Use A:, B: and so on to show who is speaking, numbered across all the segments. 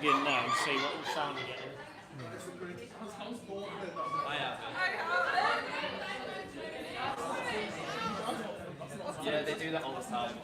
A: plug in now and see what sound we're getting.
B: Yeah, they do that all the time.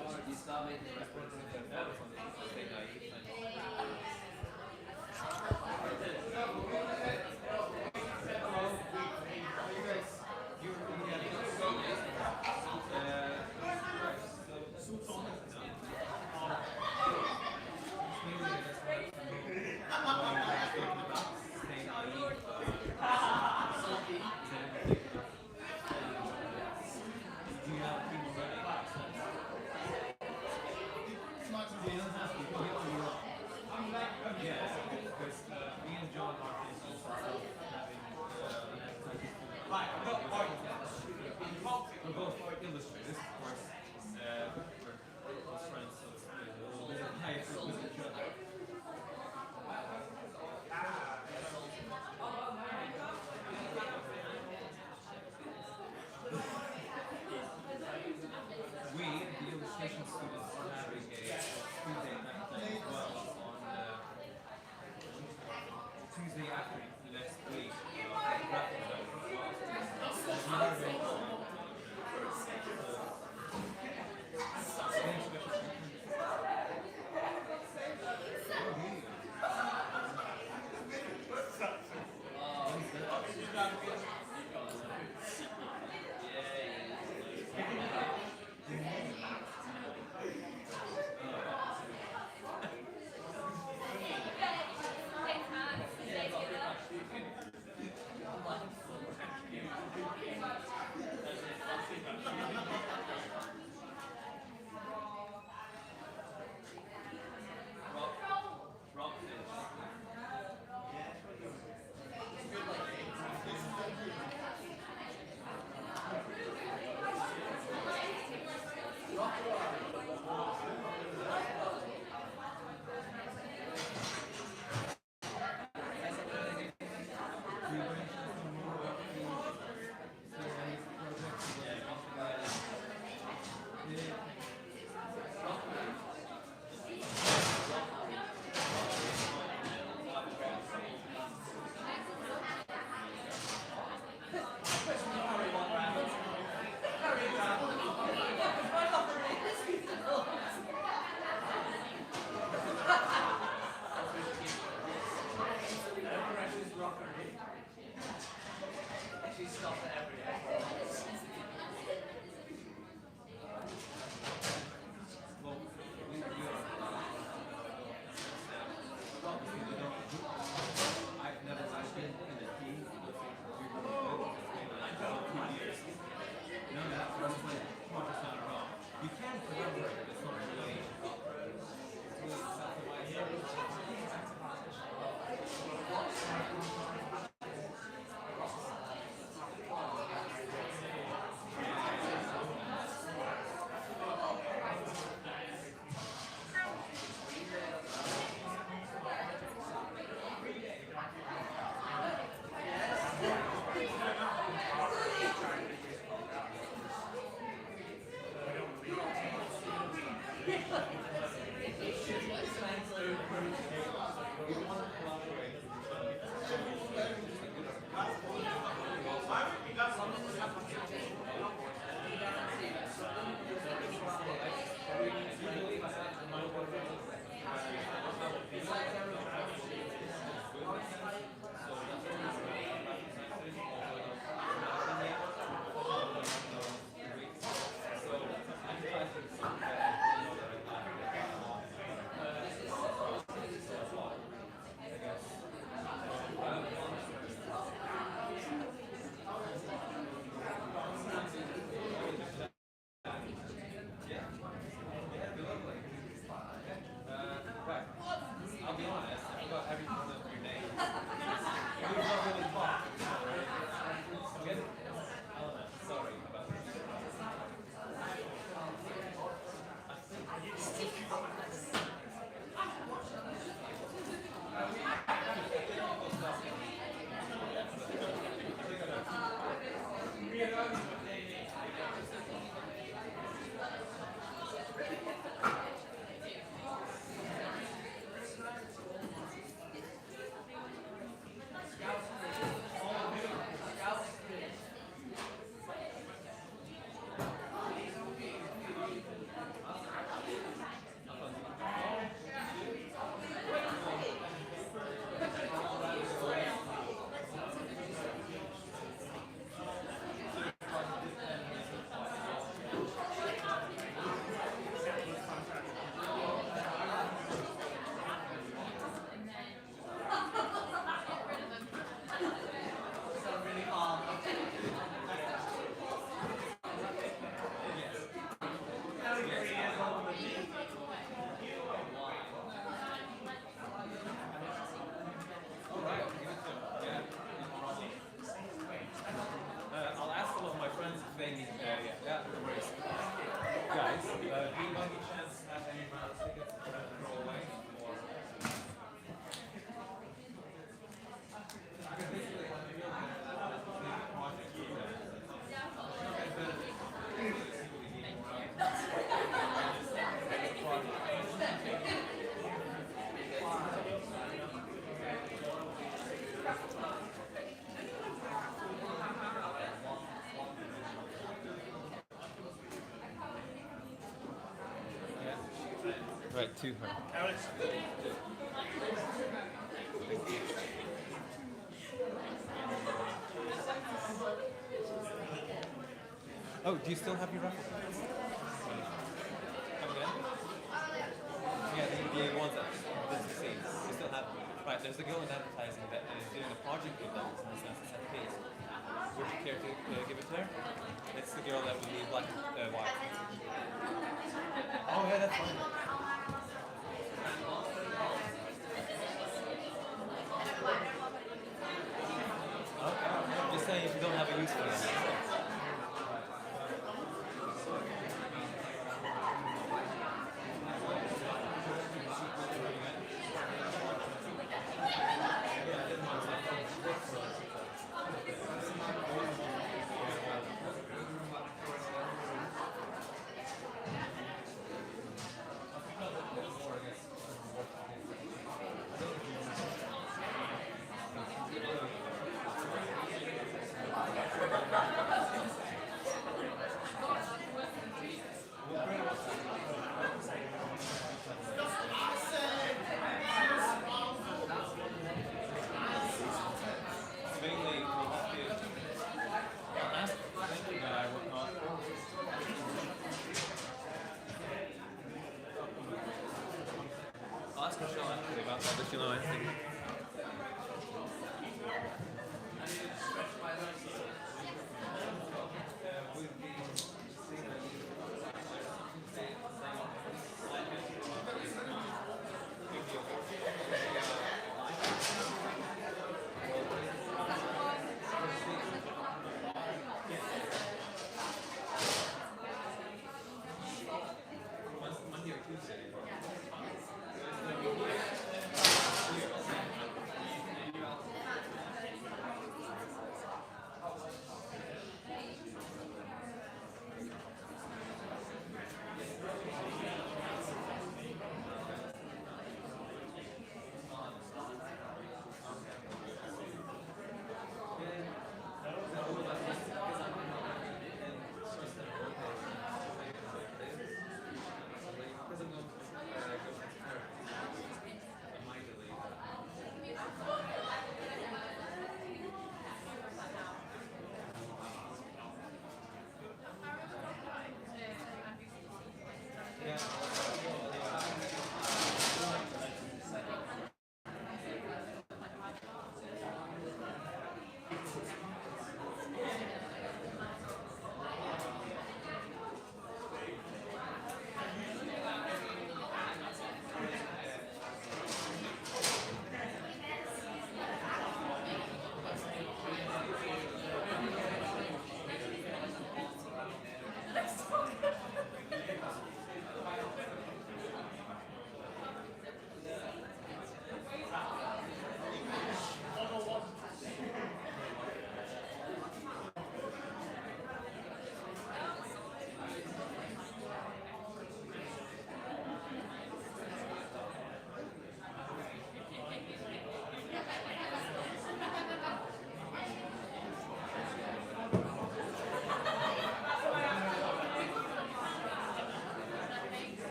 C: to her.
A: Alex.
C: Oh, do you still have your raffle tickets? Come again? Yeah, the ones that succeeds. You still have them. Right, there's a girl in advertising that is doing a project with them in the sense it's case. Would you care to give it to her? It's the girl that would be black and white. Oh yeah, that's fine. Okay. Just saying if you don't have a use for it. I'll ask Michelle actually about that, if you know anything. Monday or Tuesday.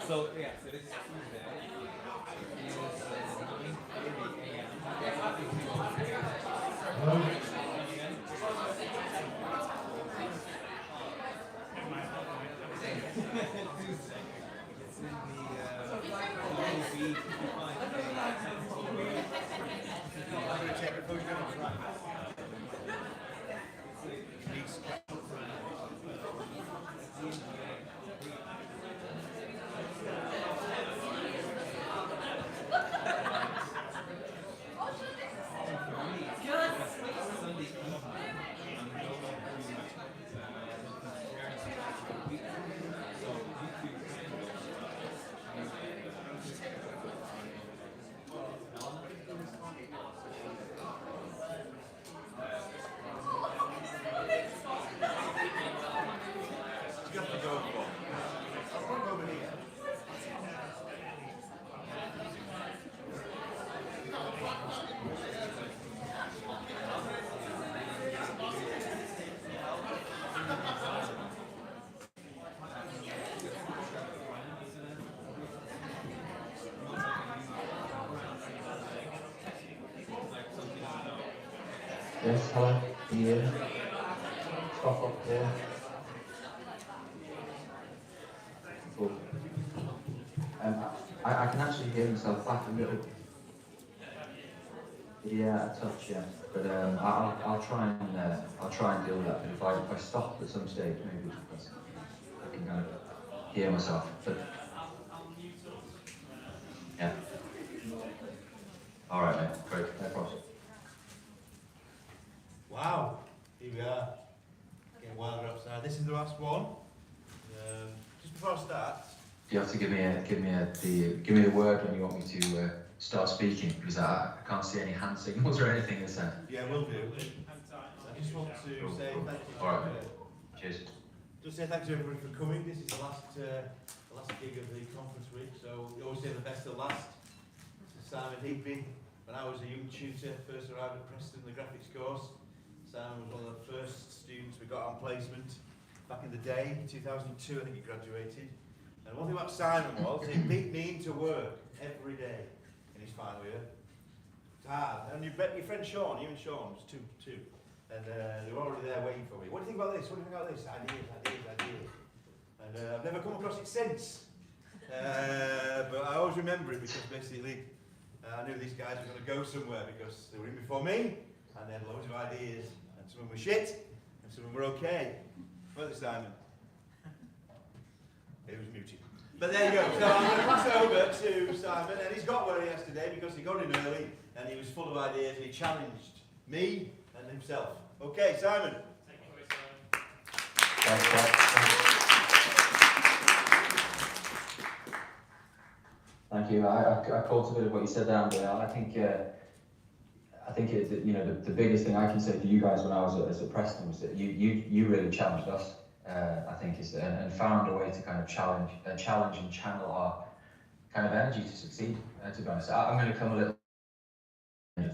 C: So yeah, so this is Tuesday. It is 9:30 a.m. Tuesday. It's in the
D: Yes, hello, can you hear me? Stop up there. Cool. I can actually hear myself back a little. Yeah, a touch, yeah. But I'll try and deal with that. But if I stop at some stage, maybe I can kind of hear myself. But yeah. All right, mate. Great. No problem.
E: Wow, here we are, getting wilder upside. This is the last one. Just before I start,
D: You have to give me a word when you want me to start speaking, because I can't see any hand signals or anything this end.
E: yeah, will do. I just want to say thank you.
D: All right. Cheers.
E: Just say thanks to everybody for coming. This is the last gig of the conference week, so we always say the best at last. This is Simon Higby. When I was a young tutor, first arrived at Preston, the graphics course. Simon was one of the first students we got on placement back in the day, 2002 I think he graduated. And one thing about Simon was, he beat me into work every day in his final year. It's hard. And you bet your friend Sean, you and Sean, was two. And they were already there waiting for me. What do you think about this? What do you think about this? Ideas. And I've never come across it since. But I always remember it because basically I knew these guys were going to go somewhere because they were in before me. And they had loads of ideas, and some of them were shit, and some of them were okay. Weren't they, Simon? He was muted. But there you go. So I'm going to pass over to Simon, and he's got where he has today because he got in early, and he was full of ideas, and he challenged me and himself. Okay, Simon.
A: Thank you, Simon.
D: Thank you. I caught a bit of what you said there, Andrea. I think the biggest thing I can say to you guys when I was at Preston was that you really challenged us. I think and found a way to kind of challenge and channel our kind of energy to succeed. To be honest, I'm going to come a little end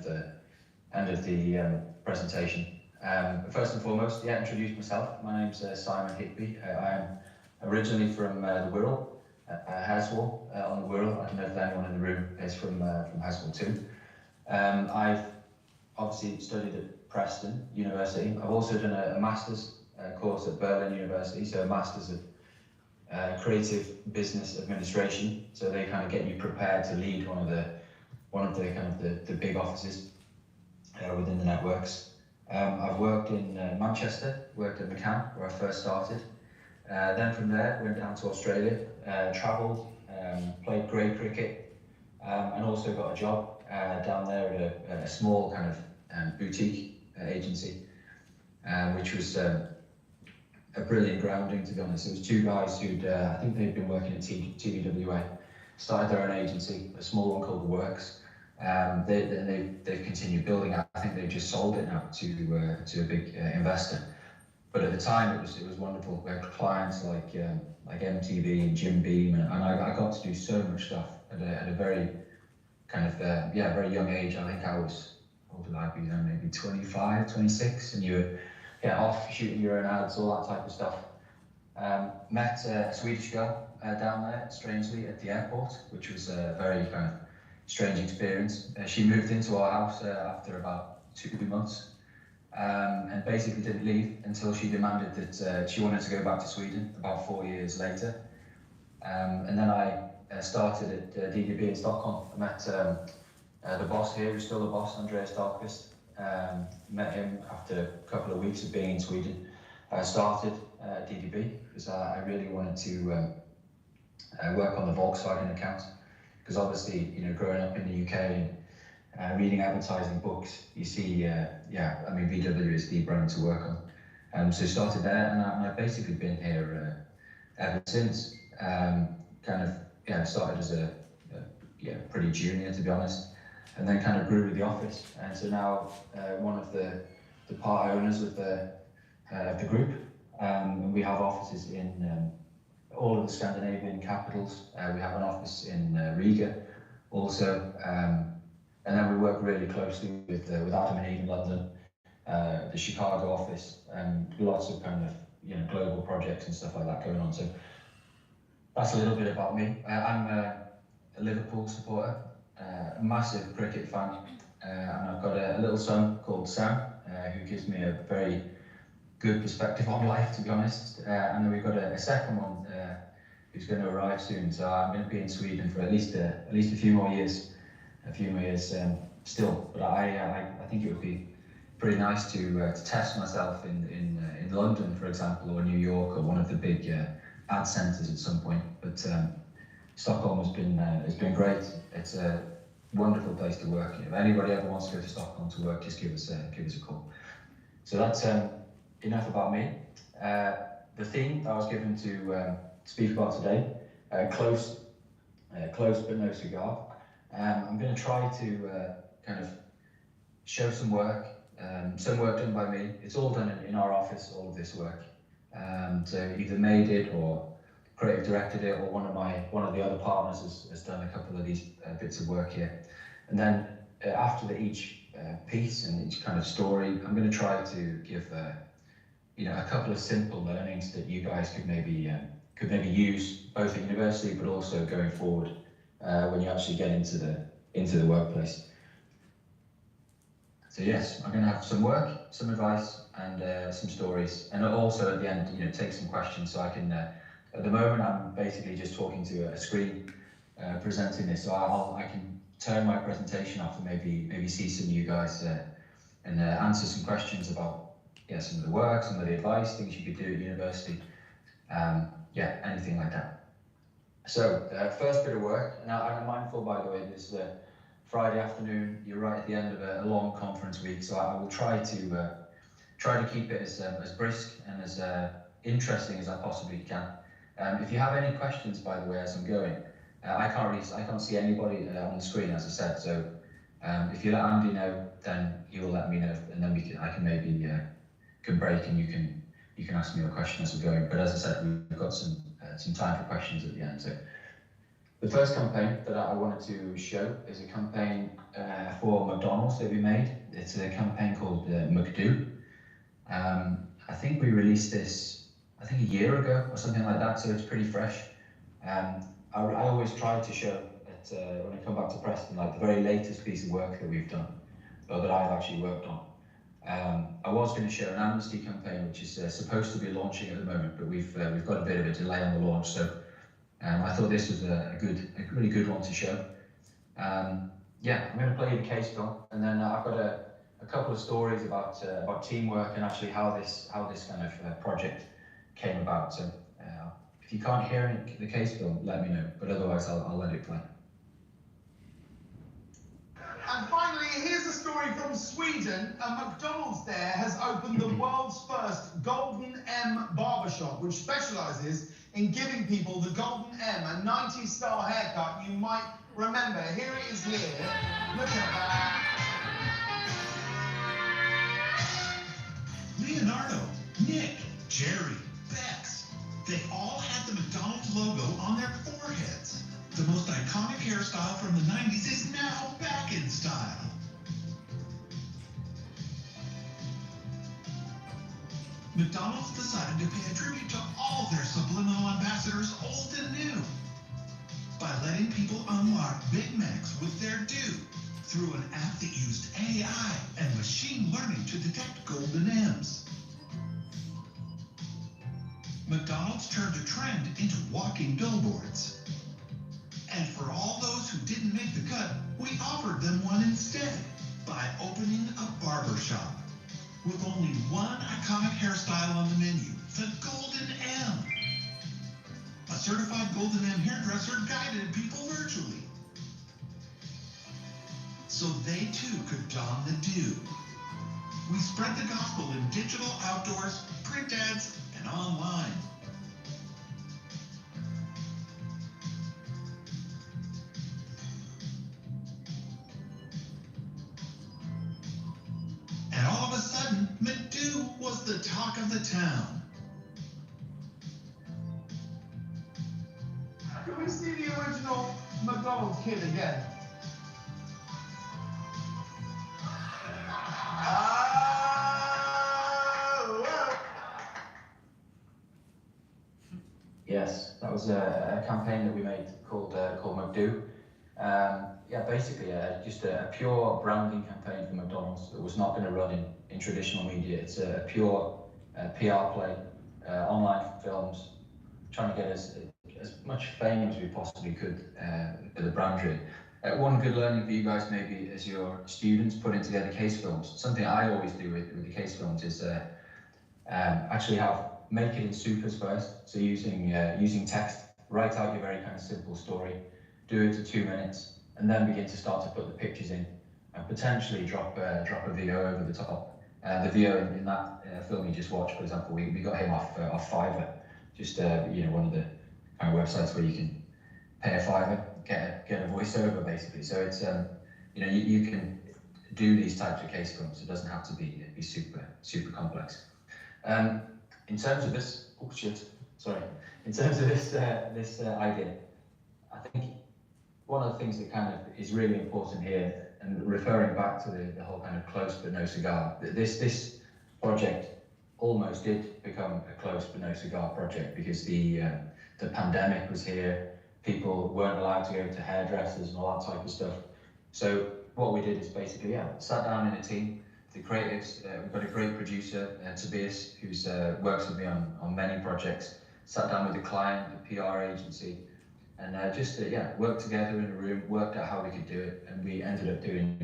D: of the presentation. First and foremost, introduce myself. My name's Simon Higby. I'm originally from the Wirral, Heswall on the Wirral. I don't know if anyone in the room is from Heswall too. I've obviously studied at Preston University. I've also done a master's course at Berlin University, so a master's of creative business administration. So they kind of get you prepared to lead one of the kind of the big offices within the networks. I've worked in Manchester, worked at McCann where I first started. Then from there went down to Australia, travelled, played grade cricket, and also got a job down there at a small kind of boutique agency, which was a brilliant grounding, to be honest. It was two guys who'd, I think they'd been working at TVWA, started their own agency, a small one called The Works. They've continued building out. I think they've just sold it now to a big investor. But at the time, it was wonderful. We had clients like MTV and Jim Beam, and I got to do so much stuff at a very kind of very young age. I think I was, what would I be then, maybe 25, 26, and you were off shooting your own ads, all that type of stuff. Met a Swedish girl down there, strangely, at the airport, which was a very kind of strange experience. She moved into our house after about 2 months, and basically didn't leave until she demanded that she wanted to go back to Sweden about 4 years later. And then I started at DDB in Stockholm. I met the boss here, who's still the boss, Andreas Dahlqvist. Met him after a couple of weeks of being in Sweden. I started at DDB because I really wanted to work on the Volkswagen account, because obviously, you know, growing up in the UK and reading advertising books, you see, I mean, VW is the brand to work on. So started there, and I've basically been here ever since. Started as a pretty junior, to be honest, and then kind of grew with the office, and so now one of the part owners of the group, and we have offices in all of the Scandinavian capitals. We have an office in Riga also, and then we work really closely with Adam and Eve in London, the Chicago office, and lots of kind of global projects and stuff like that going on. So that's a little bit about me. I'm a Liverpool supporter, a massive cricket fan, and I've got a little son called Sam, who gives me a very good perspective on life, to be honest. And then we've got a second one who's going to arrive soon. So I'm going to be in Sweden for at least a few more years, still. But I think it would be pretty nice to test myself in London, for example, or New York, or one of the big ad centres at some point. But Stockholm has been great. It's a wonderful place to work. If anybody ever wants to go to Stockholm to work, just give us a call. So that's enough about me. The theme I was given to speak about today, close but no cigar. I'm going to try to kind of show some work done by me. It's all done in our office, all of this work. So either made it or creative directed it, or one of the other partners has done a couple of these bits of work here. And then after each piece and each kind of story, I'm going to try to give a couple of simple learnings that you guys could maybe use both at university, but also going forward when you actually get into the workplace. So yes, I'm going to have some work, some advice, and some stories, and also at the end, take some questions. So I can. At the moment, I'm basically just talking to a screen, presenting this. So I can turn my presentation off and maybe see some of you guys and answer some questions about some of the work, some of the advice, things you could do at university, anything like that. So first bit of work. Now I'm mindful, by the way, this is Friday afternoon. You're right at the end of a long conference week, so I will try to keep it as brisk and as interesting as I possibly can. If you have any questions, by the way, as I'm going, I can't see anybody on the screen, as I said. So if you let Andy know, then he will let me know, and then I can maybe can break, and you can ask me a question as we're going. But as I said, we've got some time for questions at the end. So the first campaign that I wanted to show is a campaign for McDonald's that we made. It's a campaign called McDo. I think we released this a year ago or something like that, so it's pretty fresh. I always try to show when I come back to Preston, like the very latest piece of work that we've done, or that I've actually worked on. I was going to show an amnesty campaign, which is supposed to be launching at the moment, but we've got a bit of a delay on the launch, so I thought this was a really good one to show. I'm going to play you the case film, and then I've got a couple of stories about teamwork and actually how this kind of project came about. So if you can't hear the case film, let me know, but otherwise I'll let it play.
F: And finally, here's a story from Sweden. A McDonald's there has opened the world's first Golden M barbershop, which specialises in giving people the Golden M, a 90s style haircut you might remember. Here it is here. Look at that.
G: Leonardo, Nick, Jerry, Bex, they all had the McDonald's logo on their foreheads. The most iconic hairstyle from the 90s is now back in style. McDonald's decided to pay a tribute to all their subliminal ambassadors, old and new, by letting people unlock Big Macs with their due through an app that used AI and machine learning to detect golden M's. McDonald's turned a trend into walking billboards. And for all those who didn't make the cut, we offered them one instead by opening a barber shop with only one iconic hairstyle on the menu, the Golden M. A certified Golden M hairdresser guided people virtually, so they too could don the do. We spread the gospel in digital, outdoors, print ads, and online. And all of a sudden, McDo was the talk of the town.
F: Can we see the original McDonald's kid again?
D: Yes, that was a campaign that we made called McDo. Yeah, basically just a pure branding campaign for McDonald's that was not going to run in traditional media. It's a pure PR play, online films, trying to get as much fame as we possibly could for the brand really. One good learning for you guys maybe as your students putting together case films. Something I always do with the case films is actually make it in supers first. So using text, write out your very kind of simple story, do it to 2 minutes, and then begin to start to put the pictures in, and potentially drop a VO over the top. The VO in that film you just watched, for example, we got him off Fiverr, just one of the kind of websites where you can pay a $5, get a voiceover basically. So it's you can do these types of case films. It doesn't have to be super complex. In terms of this, in terms of this idea, I think one of the things that kind of is really important here, and referring back to the whole kind of close but no cigar, this project almost did become a close but no cigar project because the pandemic was here. People weren't allowed to go to hairdressers and all that type of stuff. So what we did is basically, sat down in a team. The creatives, we've got a great producer, Tobias, who's works with me on many projects. Sat down with the client, the PR agency, and worked together in a room, worked out how we could do it, and we ended up doing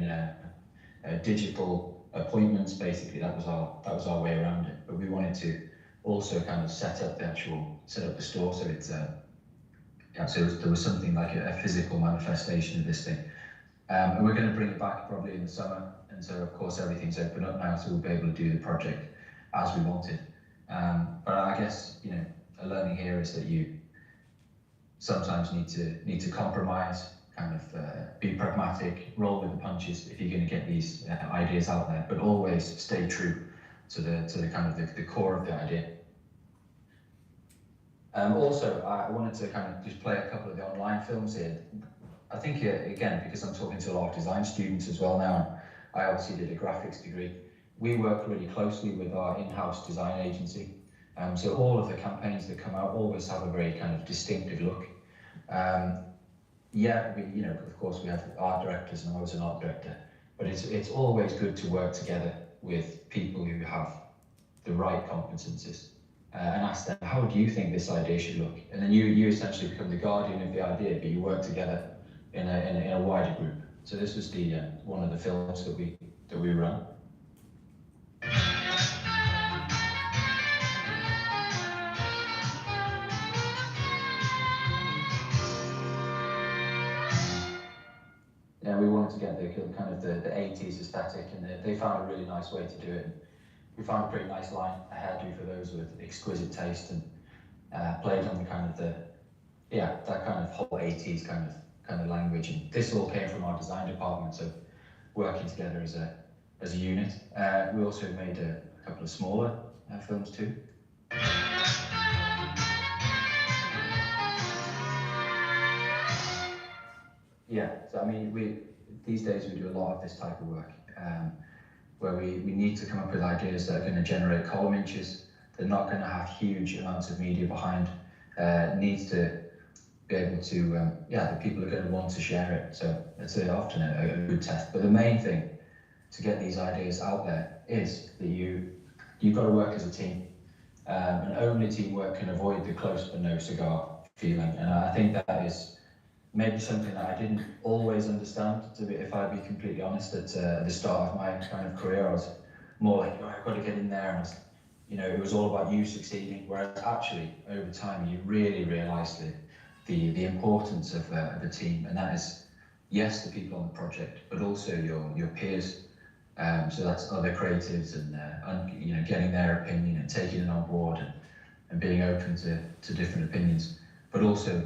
D: digital appointments. Basically, that was our way around it. But we wanted to also kind of set up the store, so it's so there was something like a physical manifestation of this thing. And we're going to bring it back probably in the summer. And so, of course, everything's open up now, so we'll be able to do the project as we wanted. But I guess, a learning here is that you sometimes need to compromise, kind of be pragmatic, roll with the punches if you're going to get these ideas out there, but always stay true to the kind of the core of the idea. Also, I wanted to kind of just play a couple of the online films here. I think, again, because I'm talking to a lot of design students as well now, I obviously did a graphics degree. We work really closely with our in-house design agency. So all of the campaigns that come out always have a very kind of distinctive look. Of course we have art directors, and I was an art director, but it's always good to work together with people who have the right competencies and ask them, how do you think this idea should look? And then you essentially become the guardian of the idea, but you work together in a wider group. So this was the one of the films that we run. Yeah, we wanted to get the kind of the 80s aesthetic, and they found a really nice way to do it. We found a pretty nice line, a hairdo for those with exquisite taste, and played on the kind of that kind of whole 80s kind of language. And this all came from our design department, so working together as a unit. We also made a couple of smaller films too. Yeah, so I mean, these days we do a lot of this type of work, where we need to come up with ideas that are going to generate column inches, they're not going to have huge amounts of media behind, needs to be able to, the people are going to want to share it. So it's often a good test. But the main thing to get these ideas out there is that you've got to work as a team. And only teamwork can avoid the close but no cigar feeling. And I think that is maybe something that I didn't always understand, if I'd be completely honest, at the start of my kind of career. I was more like, oh, I've got to get in there, and it was all about you succeeding, whereas actually over time you really realise the importance of a team, and that is, yes, the people on the project, but also your peers. So that's other creatives and getting their opinion and taking it on board and being open to different opinions, but also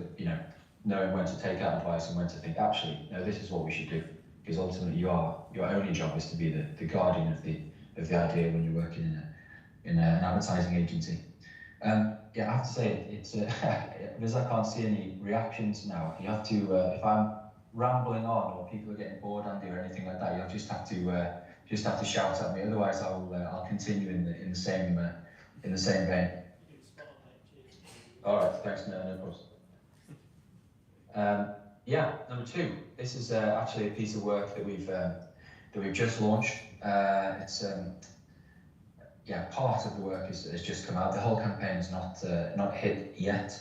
D: knowing when to take that advice and when to think, actually, no, this is what we should do, because ultimately your only job is to be the guardian of the idea when you're working in an advertising agency. I have to say, it's because I can't see any reactions now. You have to, if I'm rambling on or people are getting bored, Andy, or anything like that, you'll just have to shout at me. Otherwise, I'll continue in the same vein. All right, thanks. No problems. Number 2. This is actually a piece of work that we've just launched. It's part of the work has just come out. The whole campaign is not hit yet,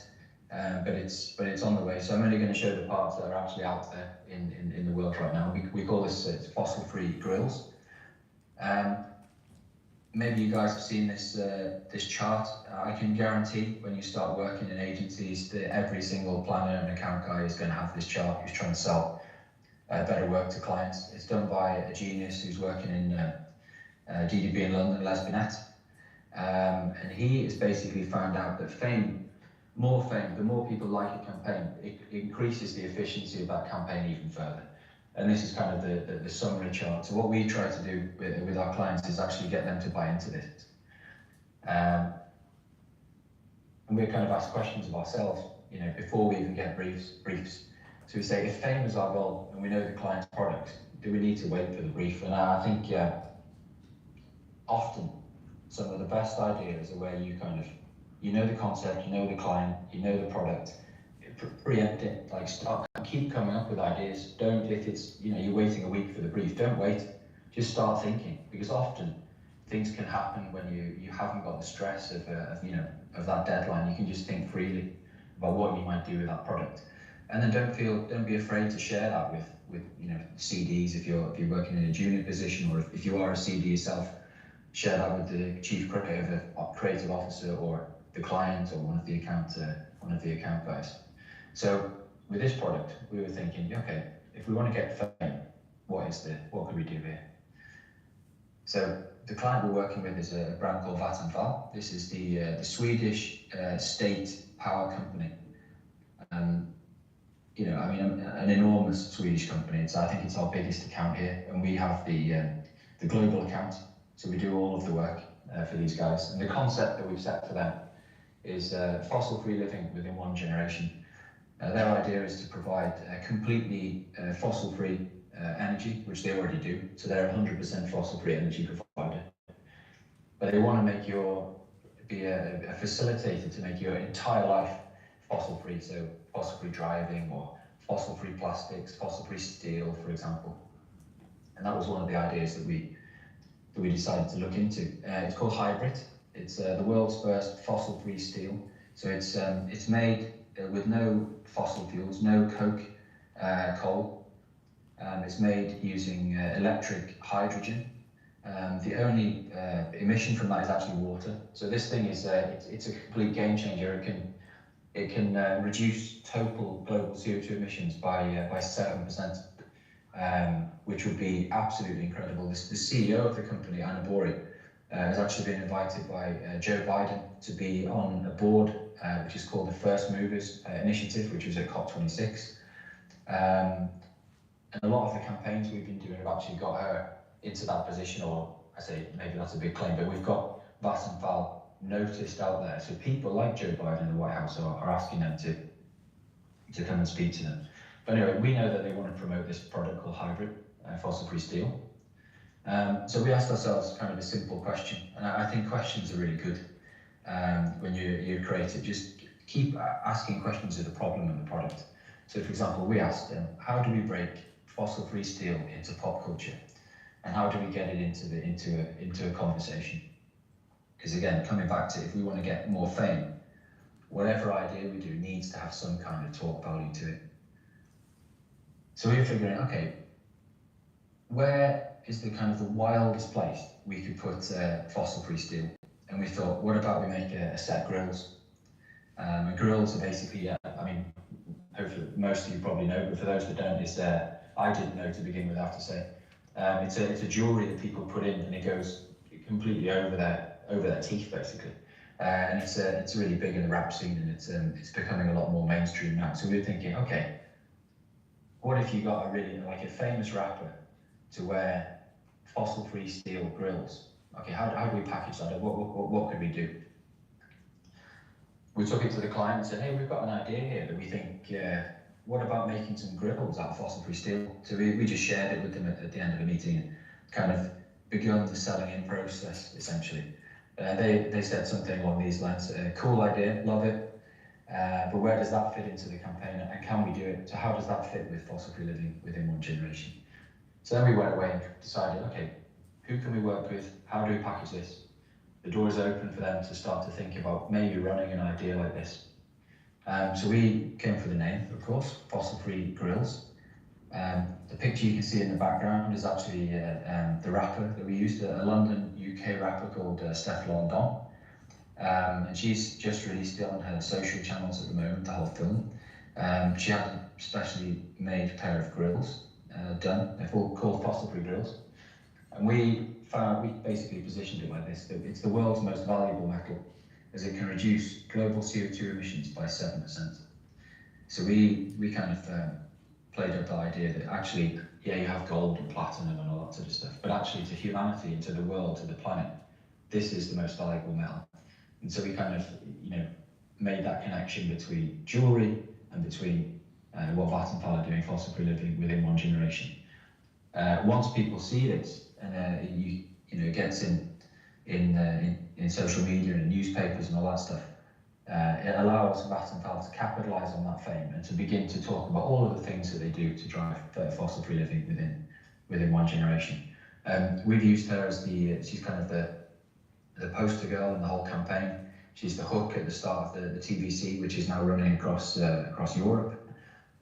D: but it's on the way. So I'm only going to show the parts that are actually out there in the world right now. We call this fossil-free grills. Maybe you guys have seen this chart. I can guarantee when you start working in agencies that every single planner and account guy is going to have this chart who's trying to sell better work to clients. It's done by a genius who's working in DDB in London, Les Binet. And he has basically found out that the more people like a campaign, it increases the efficiency of that campaign even further. And this is kind of the summary chart. So what we try to do with our clients is actually get them to buy into this. And we kind of ask questions of ourselves, before we even get briefs. So we say, if fame is our goal and we know the client's product, do we need to wait for the brief? And I think often some of the best ideas are where you kind of, the concept, the client, the product, preempt it, start, keep coming up with ideas. Don't, if it's, you're waiting a week for the brief, don't wait, just start thinking, because often things can happen when you haven't got the stress of that deadline. You can just think freely about what you might do with that product. And then don't be afraid to share that with CDs if you're working in a junior position, or if you are a CD yourself, share that with the chief creative officer or the client or one of the account guys. So with this product, we were thinking, okay, if we want to get fame, what could we do here? So the client we're working with is a brand called Vattenfall. This is the Swedish state power company. An enormous Swedish company. I think it's our biggest account here, and we have the global account. So we do all of the work for these guys. And the concept that we've set for them is fossil-free living within one generation. Their idea is to provide completely fossil-free energy, which they already do. So they're 100% fossil-free energy provider. But they want to be a facilitator to make your entire life fossil-free. So fossil-free driving, or fossil-free plastics, fossil-free steel, for example. And that was one of the ideas that we decided to look into. It's called Hybrid. It's the world's first fossil-free steel. So it's made with no fossil fuels, no coal. It's made using electric hydrogen. The only emission from that is actually water. So this thing is it's a complete game changer. It can reduce total global CO2 emissions by 7%, which would be absolutely incredible. The CEO of the company, Anna Bori, has actually been invited by Joe Biden to be on a board which is called the First Movers Initiative, which was at COP26. And a lot of the campaigns we've been doing have actually got her into that position, or I say maybe that's a big claim, but we've got Vattenfall noticed out there. So people like Joe Biden in the White House are asking them to come and speak to them. But anyway, we know that they want to promote this product called Hybrid, fossil-free steel. So we asked ourselves kind of a simple question, and I think questions are really good. when you create it. Just keep asking questions of the problem and the product. So, for example, we asked them, how do we break fossil-free steel into pop culture, and how do we get it into a conversation? Because again, coming back to, if we want to get more fame, whatever idea we do needs to have some kind of talk value to it. So we were figuring, okay, where is the kind of the wildest place we could put fossil-free steel? And we thought, what about we make a set of grills? And grills are basically, I mean, hopefully most of you probably know, but for those that don't, it's I didn't know to begin with, I have to say. It's a jewellery that people put in, and it goes completely over their teeth, basically. And it's really big in the rap scene, and it's becoming a lot more mainstream now. So we were thinking, okay, what if you got a really, like a famous rapper to wear fossil-free steel grills? Okay, how do we package that? What could we do? We took it to the client and said, hey, we've got an idea here that we think, what about making some grills out of fossil-free steel? So we just shared it with them at the end of the meeting and kind of begun the selling in process, essentially. They said something along these lines, cool idea, love it, but where does that fit into the campaign, and can we do it? So how does that fit with fossil-free living within one generation? So then we went away and decided, okay, who can we work with? How do we package this? The door is open for them to start to think about maybe running an idea like this. So we came for the name, of course, Fossil-Free Grills. The picture you can see in the background is actually the rapper that we used, a London, UK rapper called Steph London. And she's just released it on her social channels at the moment, the whole film. She had a specially made pair of grills done. They're called Fossil-Free Grills. And we basically positioned it like this, that it's the world's most valuable metal, as it can reduce global CO2 emissions by 7%. So we kind of played up the idea that actually, yeah, you have gold and platinum and all that sort of stuff, but actually to humanity and to the world, to the planet, this is the most valuable metal. And so we kind of, made that connection between jewellery and between what Vattenfall are doing, fossil-free living within one generation. Once people see this, and it gets in social media and newspapers and all that stuff, it allows Vattenfall to capitalise on that fame and to begin to talk about all of the things that they do to drive fossil-free living within one generation. We've used her as she's kind of the poster girl in the whole campaign. She's the hook at the start of the TVC, which is now running across Europe.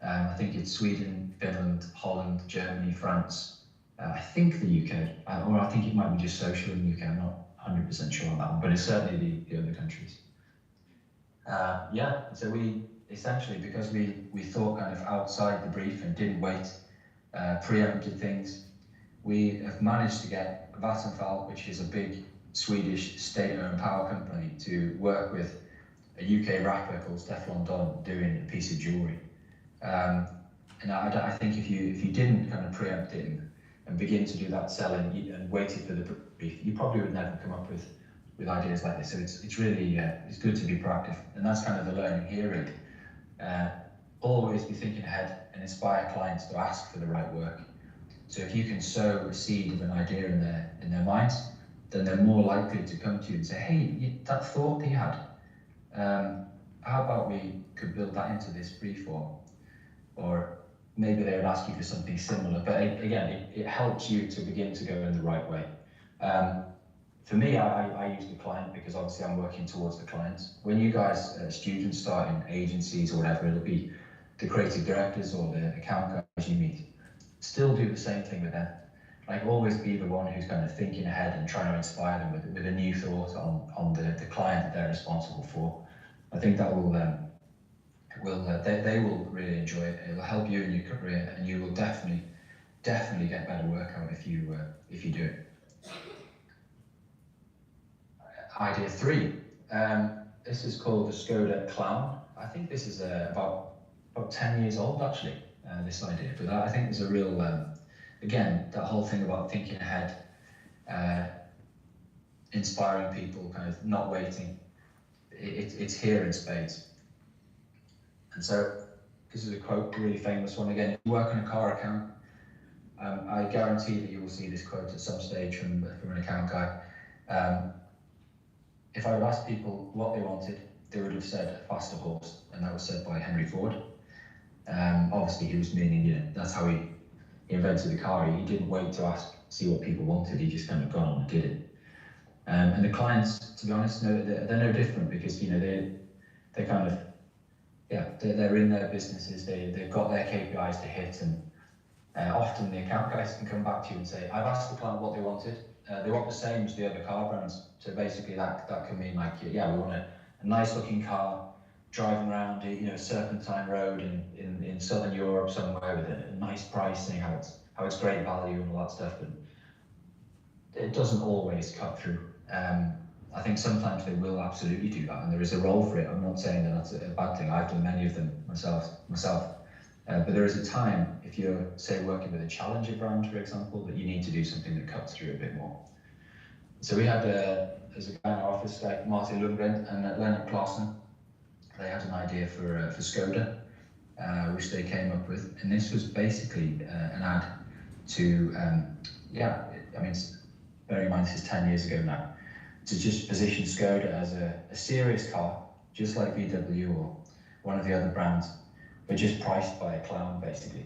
D: I think it's Sweden, Finland, Holland, Germany, France, I think the UK, or I think it might be just social in the UK, I'm not 100% sure on that one, but it's certainly the other countries. So we essentially, because we thought kind of outside the brief and didn't wait, preempted things, we have managed to get Vattenfall, which is a big Swedish state-owned power company, to work with a UK rapper called Steph London doing a piece of jewellery. And I think if you didn't kind of preempt it and begin to do that selling and waited for the brief, you probably would never come up with ideas like this. So it's really it's good to be proactive, and that's kind of the learning here really. Always be thinking ahead and inspire clients to ask for the right work. So if you can sow a seed of an idea in their minds, then they're more likely to come to you and say, hey, that thought that you had, how about we could build that into this brief form? Or maybe they would ask you for something similar, but again, it helps you to begin to go in the right way. For me, I use the client because obviously I'm working towards the clients. When you guys, students, start in agencies or whatever, it'll be the creative directors or the account guys you meet. Still do the same thing with them. Like, always be the one who's kind of thinking ahead and trying to inspire them with a new thought on the client that they're responsible for. I think that will they will really enjoy it. It will help you in your career, and you will definitely get better work out if you do it. Idea 3. This is called the Skoda Clown. I think this is about 10 years old actually. This idea, but I think there's a real again, that whole thing about thinking ahead, inspiring people, kind of not waiting. It's here in spades. And so this is a quote, a really famous one. Again, if you work on a car account, I guarantee that you will see this quote at some stage from an account guy. if I would ask people what they wanted, they would have said a faster horse, and that was said by Henry Ford. Obviously, he was meaning, you know, that's how he invented the car. He didn't wait to see what people wanted. He just kind of got on and did it. And the clients, to be honest, they're no different, because, you know, they're kind of, yeah, they're in their businesses. They've got their KPIs to hit, and often the account guys can come back to you and say, I've asked the client what they wanted. They want the same as the other car brands. So basically, that can mean like, yeah, we want a nice looking car driving around, you know, Serpentine Road in Southern Europe somewhere with a nice pricing, how it's great value and all that stuff. And it doesn't always cut through. I think sometimes they will absolutely do that, and there is a role for it. I'm not saying that that's a bad thing. I've done many of them myself. But there is a time, if you're, say, working with a challenger brand, for example, that you need to do something that cuts through a bit more. So we had, there's a guy in our office, like Martin Lundgren and Leonard Clausen. They had an idea for Skoda, which they came up with, and this was basically an ad to, I mean, bearing in mind this is 10 years ago now, to just position Skoda as a serious car, just like VW or one of the other brands, but just priced by a clown, basically.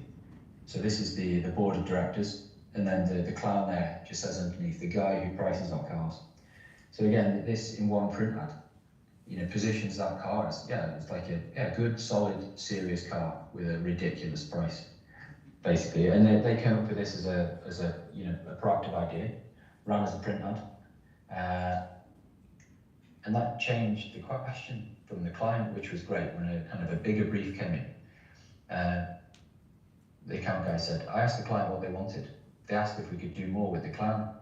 D: So this is the board of directors, and then the clown there just says underneath, the guy who prices our cars. So again, this in one print ad, you know, positions that car as, it's like a good, solid, serious car with a ridiculous price, basically. And they came up with this as a you know, a proactive idea, ran as a print ad, and that changed the question from the client, which was great. When a kind of a bigger brief came in, the account guy said, I asked the client what they wanted. They asked if we could do more with the clown.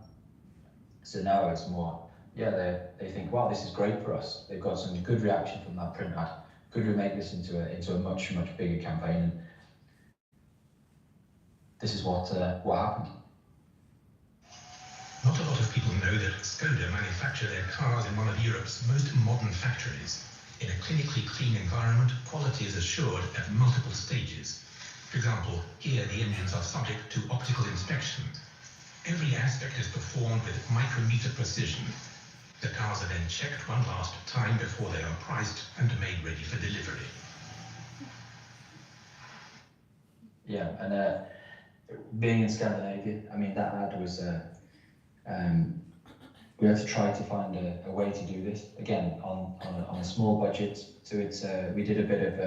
D: So now it's more, they think, wow, this is great for us. They've got some good reaction from that print ad. Could we make this into a much bigger campaign? And this is what happened.
G: Not a lot of people know that Skoda manufacture their cars in one of Europe's most modern factories. In a clinically clean environment, quality is assured at multiple stages. For example, here the engines are subject to optical inspection. Every aspect is performed with micrometer precision. The cars are then checked one last time before they are priced and made ready for delivery.
D: Yeah, and being in Scandinavia, I mean, that ad was, we had to try to find a way to do this, again, on a small budget. So it's, we did a bit of,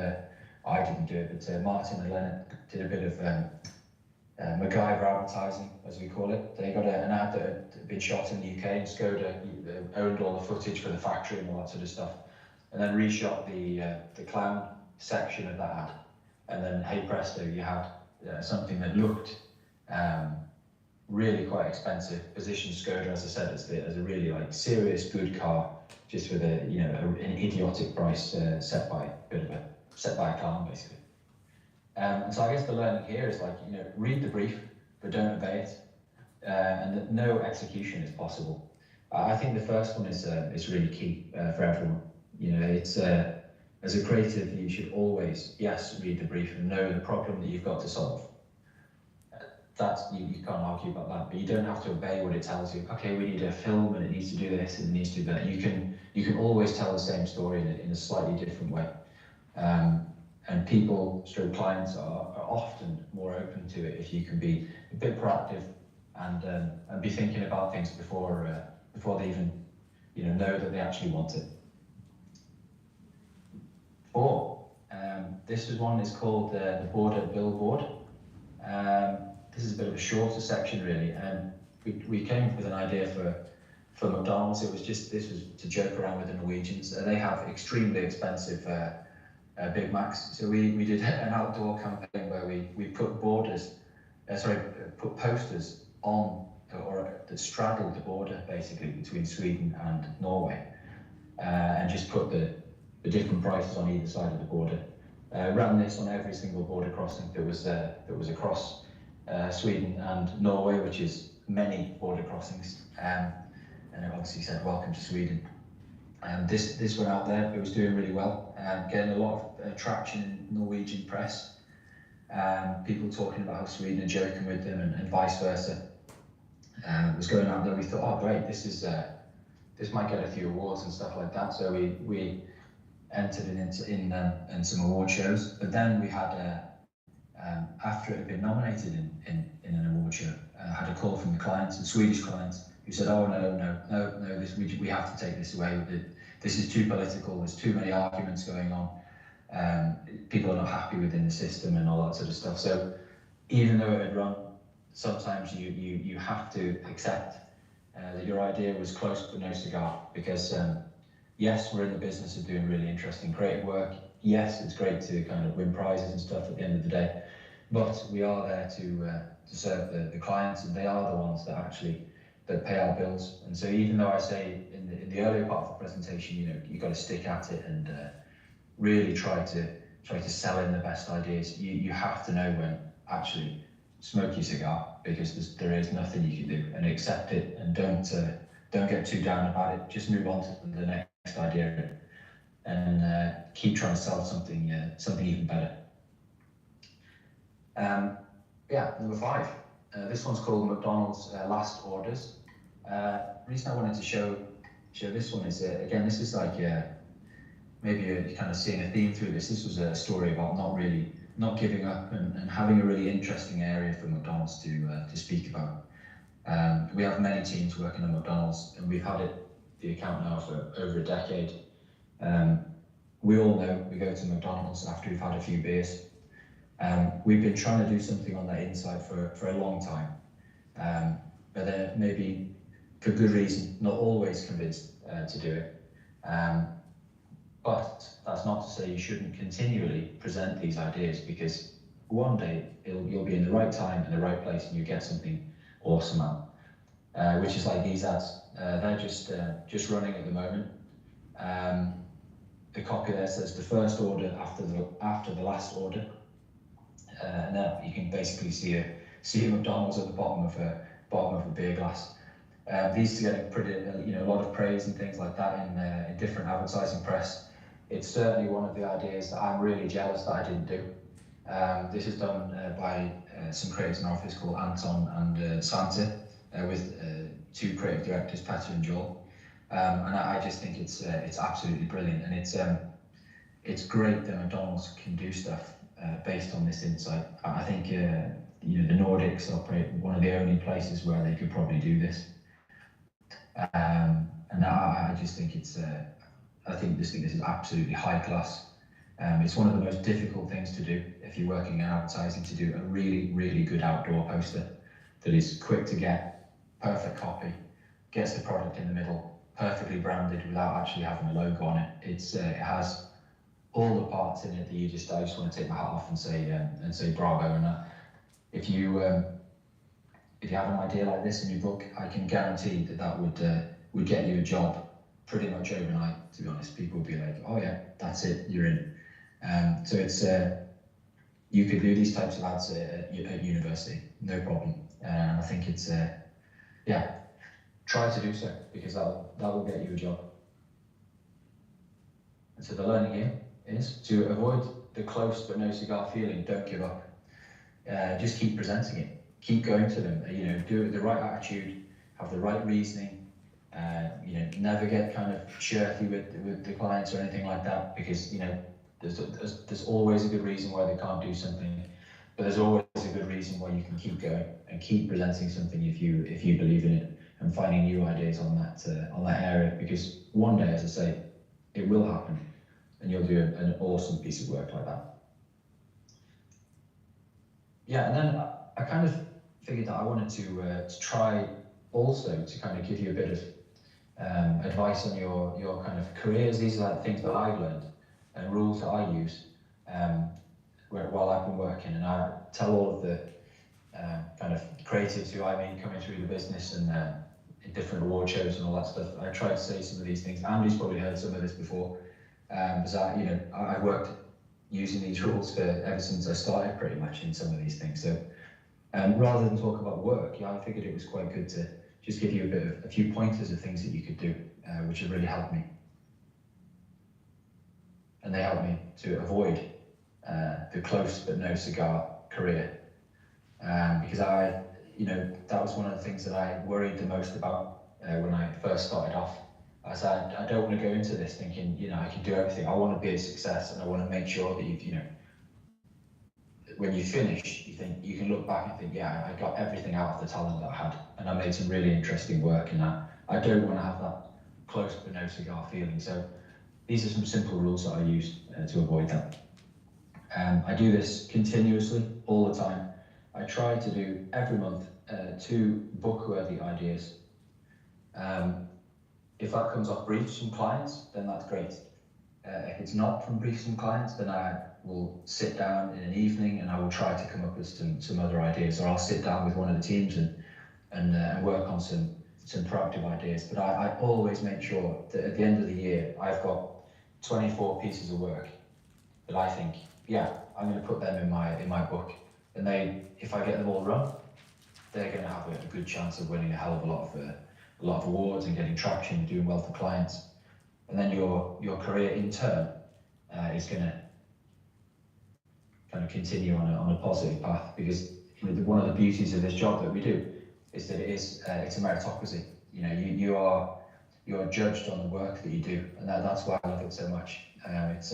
D: I didn't do it, but Martin and Leonard did a bit of MacGyver advertising, as we call it. They got an ad that had been shot in the UK, and Skoda owned all the footage for the factory and all that sort of stuff, and then reshot the clown section of that ad. And then, hey presto, you had something that looked really quite expensive, positioned Skoda, as I said, as a really like serious good car, just with a, you know, an idiotic price set by a clown, basically. And so I guess the learning here is, like, you know, read the brief, but don't obey it, and that no execution is possible. I think the first one is really key for everyone. You know, it's as a creative, you should always, yes, read the brief and know the problem that you've got to solve. That's, you can't argue about that, but you don't have to obey what it tells you. Okay, we need a film and it needs to do this and it needs to do that. You can always tell the same story in a slightly different way. And people, clients are often more open to it if you can be a bit proactive and be thinking about things before they even, you know that they actually want it. 4. This one is called the Border Billboard. This is a bit of a shorter section, really, and we came up with an idea for McDonald's. This was to joke around with the Norwegians. They have extremely expensive Big Macs, so we did an outdoor campaign where we put put posters on or that straddled the border, basically, between Sweden and Norway, and just put the different prices on either side of the border. Ran this on every single border crossing that was across Sweden and Norway, which is many border crossings, and it obviously said welcome to Sweden. And this went out there. It was doing really well, getting a lot of traction in Norwegian press, people talking about how Sweden are joking with them and vice versa. It was going out there. We thought, oh great, this is this might get a few awards and stuff like that. So we entered in some award shows, but then we had after it had been nominated in an award show, had a call from the clients, the Swedish clients, who said, "Oh no, this we have to take this away. This is too political. There's too many arguments going on. People are not happy within the system and all that sort of stuff." So even though it had run, sometimes you have to accept that your idea was close but no cigar, because yes, we're in the business of doing really interesting, creative work. Yes, it's great to kind of win prizes and stuff at the end of the day, but we are there to serve the clients, and they are the ones that pay our bills. And so even though I say in the earlier part of the presentation, you've got to stick at it and really try to sell in the best ideas, you have to know when actually smoke your cigar, because there is nothing you can do, and accept it, and don't get too down about it. Just move on to the next idea and keep trying to sell something even better. Number 5. This one's called McDonald's Last Orders. The reason I wanted to show this one is, again, this is like maybe you're kind of seeing a theme through this. This was a story about not giving up and having a really interesting area for McDonald's to speak about. We have many teams working on McDonald's, and we've had the account now for over a decade. We all know we go to McDonald's after we've had a few beers. We've been trying to do something on that inside for a long time, but then maybe for good reason, not always convinced to do it. But that's not to say you shouldn't continually present these ideas, because one day you'll be in the right time and the right place, and you get something awesome out. Which is like these ads. They're just running at the moment. The copy there says the first order after the last order. And now you can basically see a McDonald's at the bottom of a beer glass. These are getting pretty, a lot of praise and things like that in different advertising press. It's certainly one of the ideas that I'm really jealous that I didn't do. This is done by some creators in our office called Anton and Santa, with 2 creative directors, Petter and Joel. And I just think it's absolutely brilliant, and it's great that McDonald's can do stuff based on this insight. I think the Nordics operate one of the only places where they could probably do this, and I just think I think this is absolutely high class. It's one of the most difficult things to do if you're working in advertising, to do a really, really good outdoor poster that is quick to get, perfect copy, gets the product in the middle, perfectly branded without actually having a logo on it. It has all the parts in it that I just want to take my hat off and say bravo. And if you have an idea like this in your book, I can guarantee that would get you a job pretty much overnight. To be honest, people would be like, "Oh yeah, that's it, you're in." So it's you could do these types of ads at university, no problem. And I think it's try to do so, because that will get you a job. And so the learning here is to avoid the close but no cigar feeling. Don't give up. Just keep presenting it. Keep going to them. Do it with the right attitude, have the right reasoning. Never get kind of shirty with the clients or anything like that, because there's always a good reason why they can't do something, but there's always a good reason why you can keep going and keep presenting something if you believe in it, and finding new ideas on that area, because one day, as I say, it will happen, and you'll do an awesome piece of work like that. Yeah, and then I kind of figured that I wanted to try also to kind of give you a bit of advice on your kind of careers. These are like things that I've learned and rules that I use while I've been working, and I tell all of the kind of creatives who I meet coming through the business and in different award shows and all that stuff. I try to say some of these things. Andy's probably heard some of this before, because I worked using these rules ever since I started, pretty much, in some of these things. So rather than talk about work, I figured it was quite good to just give you a few pointers of things that you could do, which have really helped me. And they helped me to avoid the close but no cigar career, because that was one of the things that I worried the most about when I first started off. As I don't want to go into this thinking, you know, I can do everything. I want to be a success, and I want to make sure that you know, when you finish, you can look back and think, yeah, I got everything out of the talent that I had, and I made some really interesting work, and I don't want to have that close but no cigar feeling. So these are some simple rules that I use to avoid that. I do this continuously, all the time. I try to do every month 2 book-worthy ideas. If that comes off briefs from clients, then that's great. If it's not from briefs from clients, then I will sit down in an evening and I will try to come up with some other ideas, or I'll sit down with one of the teams and work on some proactive ideas. But I always make sure that at the end of the year, I've got 24 pieces of work that I think, yeah, I'm going to put them in my book. And if I get them all run, they're going to have a good chance of winning a hell of a lot of awards and getting traction and doing well for clients. And then your career in turn is going to kind of continue on a positive path, because one of the beauties of this job that we do is that it's a meritocracy. You know, you're judged on the work that you do, and that's why I love it so much. It's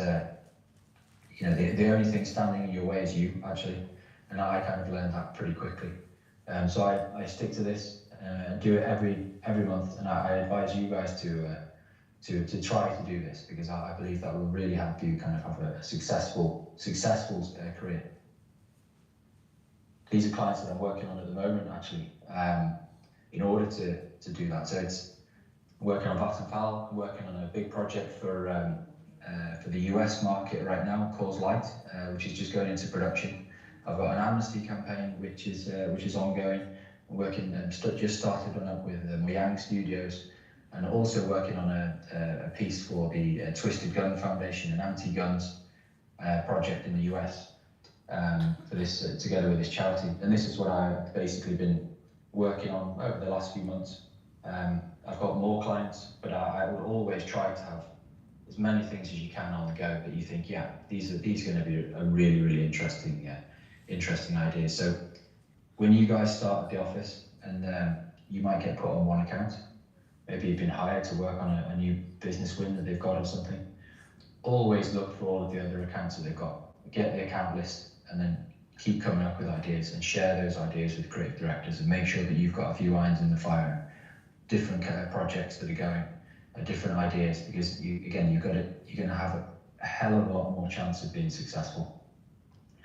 D: you know, the only thing standing in your way is you, actually, and I kind of learned that pretty quickly. So I stick to this and do it every month, and I advise you guys to try to do this, because I believe that will really help you kind of have a successful career. These are clients that I'm working on at the moment, actually, in order to do that. So it's working on Vattenfall, I'm working on a big project for the US market right now, Coors Light, which is just going into production. I've got an amnesty campaign which is ongoing. I'm working just started one up with Mojang Studios, and also working on a piece for the Twisted Gun Foundation, an anti-guns project in the US, for this together with this charity. And this is what I've basically been working on over the last few months. I've got more clients, but I would always try to have as many things as you can on the go that you think, yeah, these are going to be a really interesting ideas. So when you guys start at the office, and you might get put on one account, maybe you've been hired to work on a new business win that they've got or something, always look for all of the other accounts that they've got. Get the account list, and then keep coming up with ideas and share those ideas with creative directors, and make sure that you've got a few irons in the fire, different kind of projects that are going, different ideas, because you're going to have a hell of a lot more chance of being successful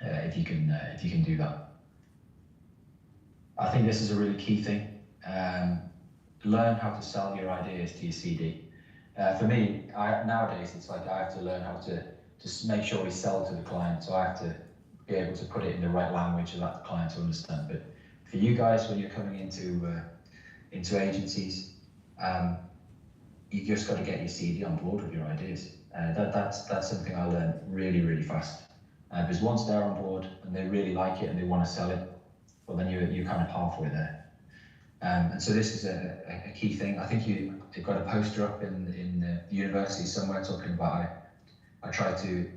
D: if you can do that. I think this is a really key thing. Learn how to sell your ideas to your CD. For me, nowadays it's like I have to learn how to make sure we sell to the client, so I have to be able to put it in the right language so that the client will understand. But for you guys, when you're coming into agencies, you just got to get your CD on board with your ideas. That's something I learned really fast. Because once they're on board and they really like it and they want to sell it, well, then you're kind of halfway there. And so this is a key thing. I think you've got a poster up in the university somewhere talking about I try to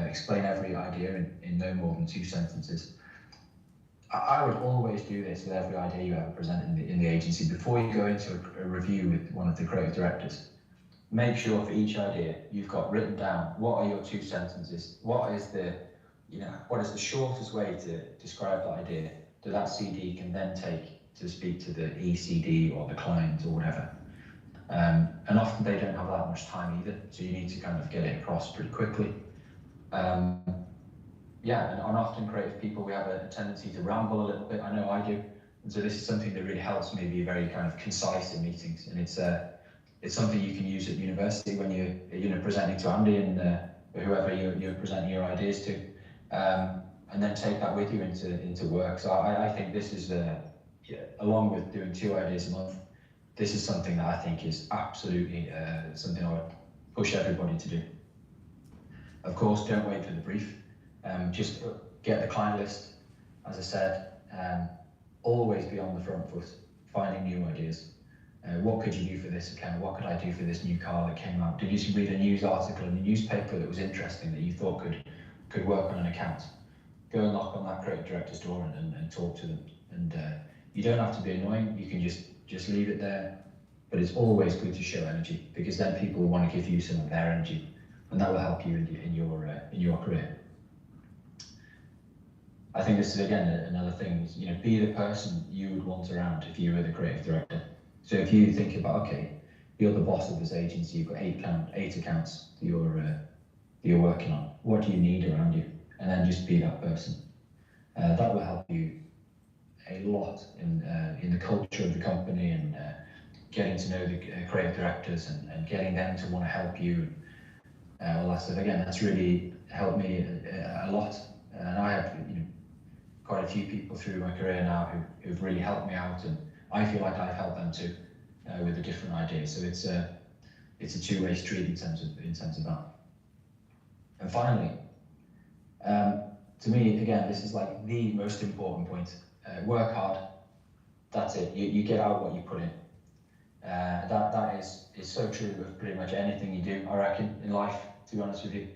D: explain every idea in no more than 2 sentences. I would always do this with every idea you ever present in the agency. Before you go into a review with one of the creative directors, make sure for each idea you've got written down what are your 2 sentences, what is the shortest way to describe the idea that CD can then take to speak to the ECD or the client or whatever. And often they don't have that much time either, so you need to kind of get it across pretty quickly. Yeah, and often creative people, we have a tendency to ramble a little bit. I know I do, and so this is something that really helps me be very kind of concise in meetings, and it's something you can use at university when you're presenting to Andy and whoever you're presenting your ideas to, and then take that with you into work. So I think this is along with doing 2 ideas a month, this is something that I think is absolutely something I would push everybody to do. Of course, don't wait for the brief. Just get the client list, as I said. Always be on the front foot, finding new ideas. What could you do for this account? What could I do for this new car that came out? Did you read a news article in the newspaper that was interesting that you thought could work on an account? Go and knock on that creative director's door and talk to them. And you don't have to be annoying. You can just leave it there. but it's always good to show energy, because then people will want to give you some of their energy, and that will help you in your career. I think this is again another thing is, you know, be the person you would want around if you were the creative director. So if you think about, okay, you're the boss of this agency, you've got eight accounts that you're working on. What do you need around you? And then just be that person. That will help you a lot in the culture of the company, and getting to know the creative directors and getting them to want to help you. All that stuff. Again, that's really helped me a lot. And I have, you know, quite a few people through my career now who've really helped me out, and I feel like I've helped them too with the different ideas. So it's a two-way street in terms of that. And finally, to me, again, this is like the most important point. Work hard. That's it. You get out what you put in. That is so true of pretty much anything you do, I reckon, in life, to be honest with you.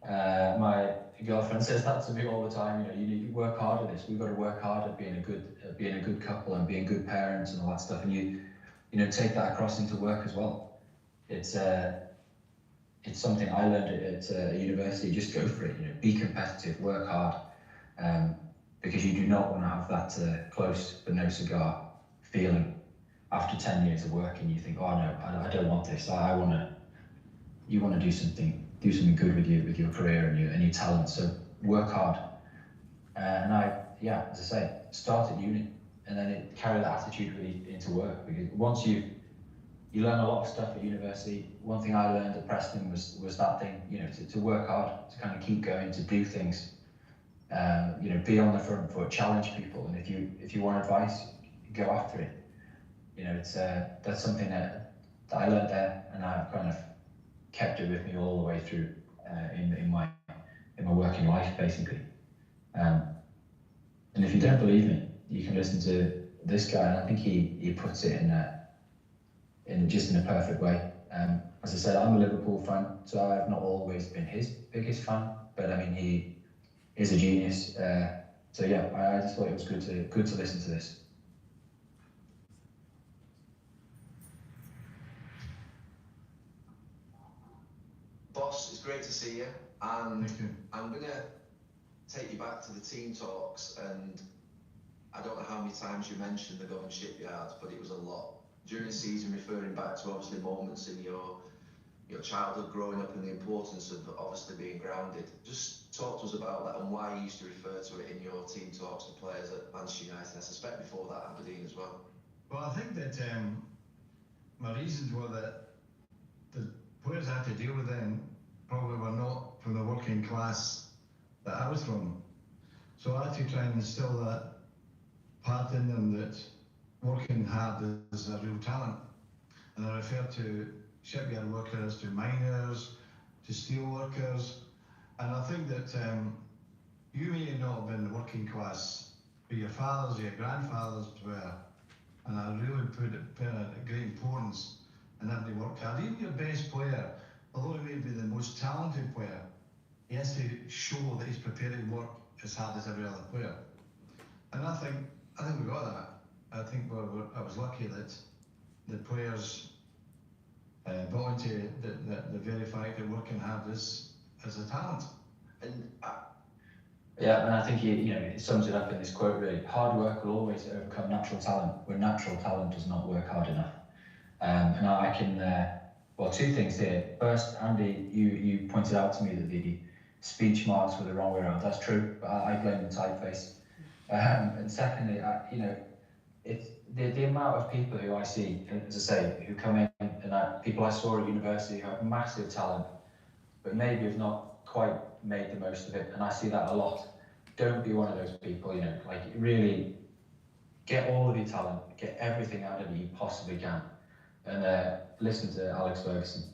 D: My girlfriend says that to me all the time. You know, you need to work hard at this. We've got to work hard at being a good couple and being good parents and all that stuff. And you know, take that across into work as well. It's something I learned at university. Just go for it. You know, be competitive, work hard, because you do not want to have that close but no cigar feeling after 10 years of work, and you think, oh no, I don't want this. You want to do something good with your career and your talent. So work hard. And as I say, start at uni, and then carry that attitude really into work, because once you learn a lot of stuff at university. One thing I learned at Preston was that thing, you know, to work hard, to kind of keep going, to do things, you know, be on the front foot, challenge people, and if you want advice, go after it. You know, it's that's something that I learned there, and I've kind of kept it with me all the way through in my working life, basically. And if you don't believe me, you can listen to this guy, and I think he puts it in just in a perfect way. As I said, I'm a Liverpool fan, so I've not always been his biggest fan, but I mean, he is a genius. So yeah, I just thought it was good to listen to this.
H: Boss, it's great to see you, and I'm going to take you back to the team talks, and I don't know how many times you mentioned the Govan shipyards, but it was a lot. During the season, referring back to obviously moments in your childhood growing up and the importance of obviously being grounded. Just talk to us about that and why you used to refer to it in your team talks to players at Manchester United, and I suspect before that Aberdeen as well.
I: Well, I think that my reasons were that the players I had to deal with then probably were not from the working class that I was from. So I had to try and instill that part in them that working hard is a real talent. And I refer to shipyard workers, to miners, to steel workers. And I think that you may not have been the working class, but your fathers, your grandfathers were. And I really put a great importance in having to work hard. Even your best player, although he may be the most talented player, he has to show that he's prepared to work as hard as every other player. And I think we got that. I think I was lucky that the players bought into the very fact that working hard is a talent.
H: And
D: yeah, and I think it sums it up in this quote really. Hard work will always overcome natural talent, where natural talent does not work hard enough. And I can, well, two things here. First, Andy, you pointed out to me that the speech marks were the wrong way around. That's true, but I blame the typeface. And secondly, it's the amount of people who I see, as I say, who come in, and people I saw at university who have massive talent, but maybe have not quite made the most of it, and I see that a lot. Don't be one of those people, like really get all of your talent, get everything out of it you possibly can, and listen to Alex Ferguson.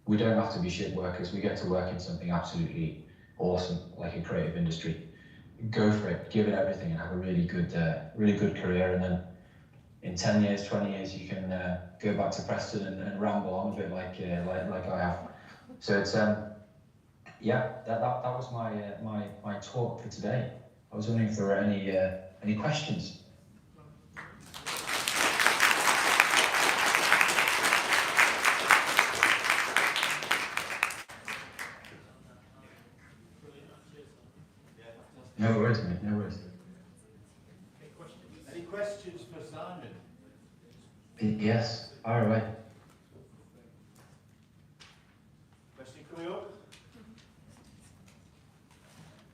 D: We don't have to be shit workers, we get to work in something absolutely awesome, like a creative industry. Go for it, give it everything, and have a really good career, and then in 10 years, 20 years, you can go back to Preston and ramble on with it like I have. So it's yeah, that was my talk for today. I was wondering if there were any questions. Yes, fire away.
E: Question coming up?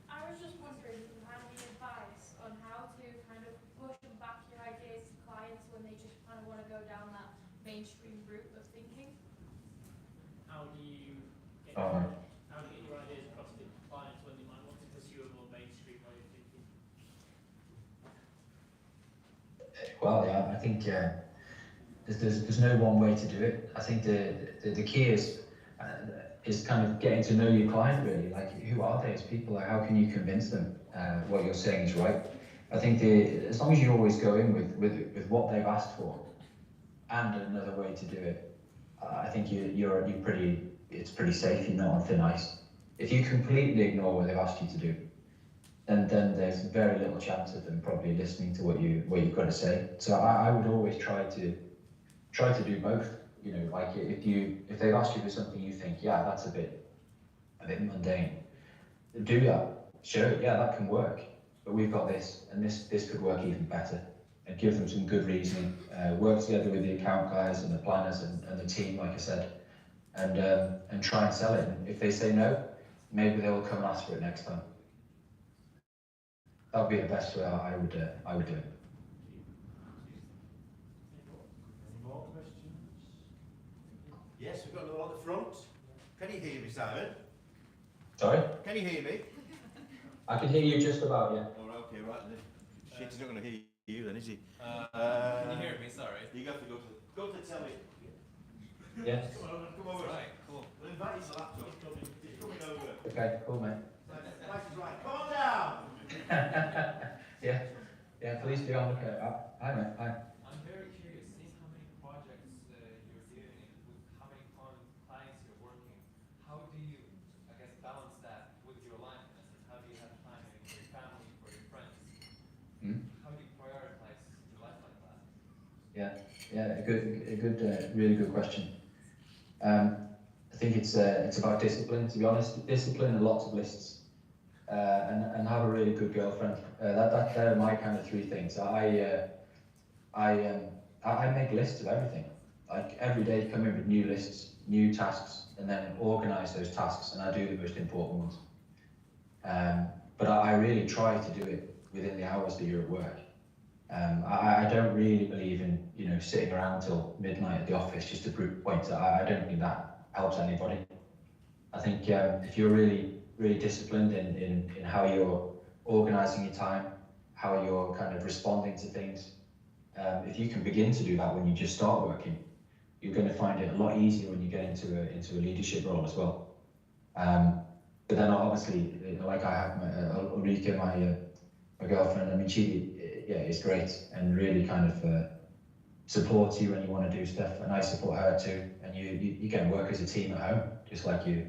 J: I was just wondering if you had any advice on how to kind of push and back your ideas to clients when they just kind of want to go down that mainstream route of thinking.
A: How do you get
D: Uh,
A: how do you get your ideas across to clients when they might want to pursue a more mainstream way of thinking?
D: Well, yeah, I think there's no one way to do it. I think the key is kind of getting to know your client really. Like, who are they as people? Like, how can you convince them what you're saying is right? I think as long as you always go in with what they've asked for and another way to do it, I think it's pretty safe. You're not on thin ice. If you completely ignore what they've asked you to do, then there's very little chance of them probably listening to what you've got to say. So I would always try to do both. You know, like if they've asked you for something you think, yeah, that's a bit mundane, do that. Show it, yeah, that can work. But we've got this, and this could work even better. And give them some good reasoning. Work together with the account guys and the planners and the team, like I said, and try and sell it. And if they say no, maybe they will come and ask for it next time. That would be the best way I would do it.
E: Any more questions? Yes, we've got another one at the front. Can you hear me, Simon?
D: Sorry?
E: Can you hear me?
D: I can hear you just about, yeah.
E: Oh, okay, right then. Shit, he's not going to hear you then, is he?
C: Can you hear me? Sorry.
E: You have to go to the telly.
D: Yes.
E: Come over.
C: Right, cool.
E: We'll invite you to the laptop. It's coming over.
D: Okay, cool, mate.
E: Price is right. Come on down!
D: Yeah, please do. I'll look at it. Hi, mate. Hi.
C: I'm very curious, seeing how many projects you're doing, with how many clients you're working, how do you, I guess, balance that with your life? In essence, how do you have time for your family, for your friends? How do you prioritize your life like that?
D: Yeah, really good question. I think it's about discipline. To be honest, discipline and lots of lists. And have a really good girlfriend. They're my kind of three things. I make lists of everything. Like every day, come in with new lists, new tasks, and then organise those tasks. And I do the most important ones. But I really try to do it within the hours that you're at work. I don't really believe in sitting around till midnight at the office just to prove points. I don't think that helps anybody. I think if you're really disciplined in how you're organising your time, how you're kind of responding to things. If you can begin to do that when you just start working, you're going to find it a lot easier when you get into a leadership role as well. But then obviously, like I have Ulrika, my girlfriend. I mean, she is great and really kind of supports you when you want to do stuff, and I support her too. And you can work as a team at home, just like you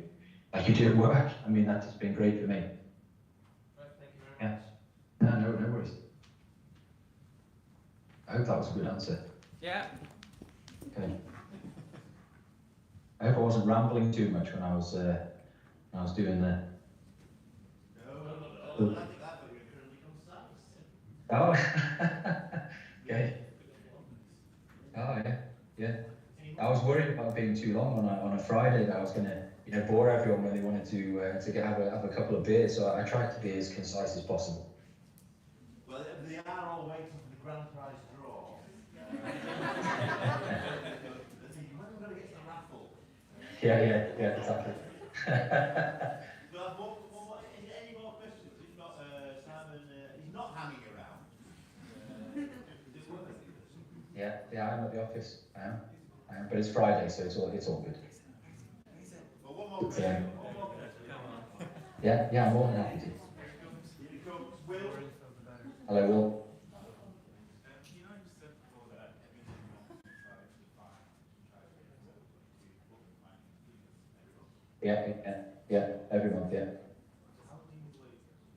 D: do at work. I mean, that's been great for me.
C: Right, thank you very much.
D: No worries. I hope that was a good answer.
C: Yeah.
D: Okay. I hope I wasn't rambling too much when I was doing the.
E: No, I think that would be currently concise.
D: Oh. Okay. Oh yeah. I was worried about being too long on a Friday, that I was gonna bore everyone when they wanted to have a couple of beers. So I tried to be as concise as possible.
E: Well, they are all waiting for the grand prize draw. When are we going to get to the raffle?
D: Yeah, exactly.
E: Well, any more questions? If not, Simon, he's not hanging around.
D: Yeah, I'm at the office. I am. But it's Friday, so it's all good.
E: Well, one more question.
D: Yeah, I'm more than happy to.
E: Here it comes. Will.
D: Hello, Will. Yeah, every month, yeah.
E: How do you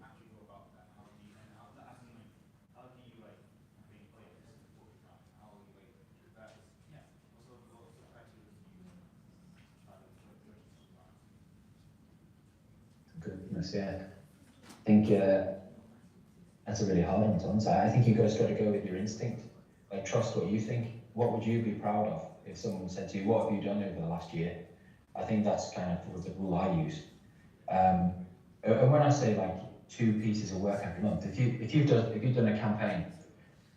E: actually go about that? How do you being clear, this is what we've done, how do you that is, what's the criteria you
D: Goodness, yeah. I think that's a really hard one to answer. I think you've just got to go with your instinct. Like, trust what you think. what would you be proud of if someone said to you, what have you done over the last year? I think that's kind of the rule I use. And when I say like 2 pieces of work every month, if you've done a campaign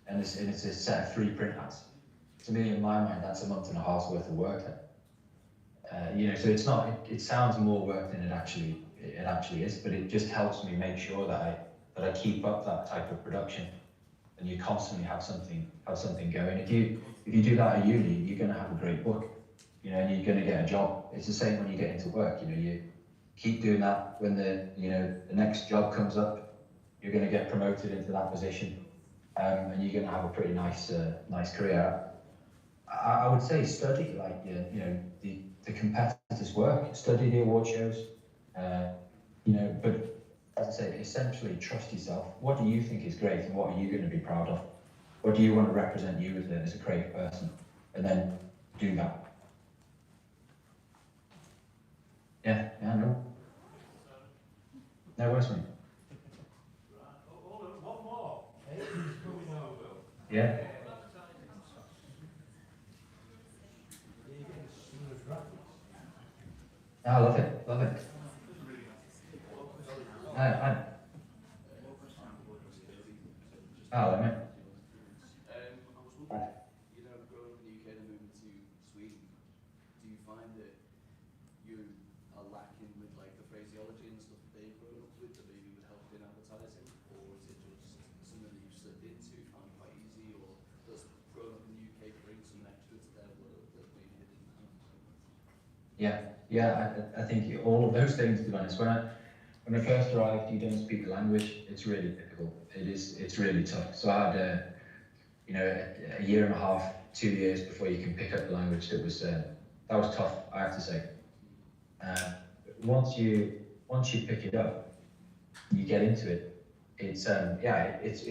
D: and it's a set of 3 print ads, to me, in my mind, that's a month and a half's worth of work. You know, so it's not. It sounds more work than it actually is, but it just helps me make sure that I keep up that type of production, and you constantly have something going. If you do that at uni, you're going to have a great book, you know, and you're going to get a job. It's the same when you get into work. You know, you keep doing that. When the next job comes up, you're going to get promoted into that position, and you're going to have a pretty nice career. I would say study, like, you know, the competitors' work, study the award shows, you know, but as I say, essentially trust yourself. What do you think is great and what are you going to be proud of? What do you want to represent you as a creative person? And then do that. Yeah, no. No worse, mate.
E: One more. Hey, he's coming over.
D: Yeah. I love it. I
E: was
B: wondering, you know, growing up in the UK and moving to Sweden, do you find that you are lacking with like the phraseology and stuff that they've grown up with that maybe would help in advertising, or is it just something that you've slipped into, found quite easy, or does growing up in the UK bring some extra to their world that maybe they didn't have?
D: Yeah, I think all of those things, to be honest. When I first arrived, you don't speak the language. It's really difficult. It's really tough. So I had a year and a half, 2 years before you can pick up the language. That was tough, I have to say. Once you pick it up, you get into it. It's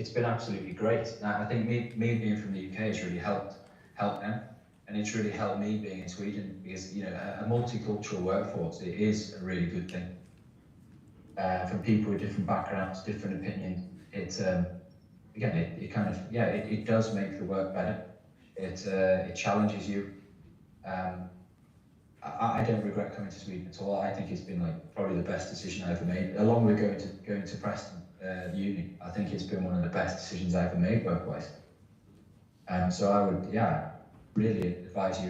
D: been absolutely great. Now, I think me being from the UK has really helped them. And it's really helped me being in Sweden because, you know, a multicultural workforce, it is a really good thing. From people with different backgrounds, different opinions, it does make the work better. It challenges you. I don't regret coming to Sweden at all. I think it's been like probably the best decision I ever made, along with going to Preston uni. I think it's been one of the best decisions I ever made work-wise. So I would, really advise you,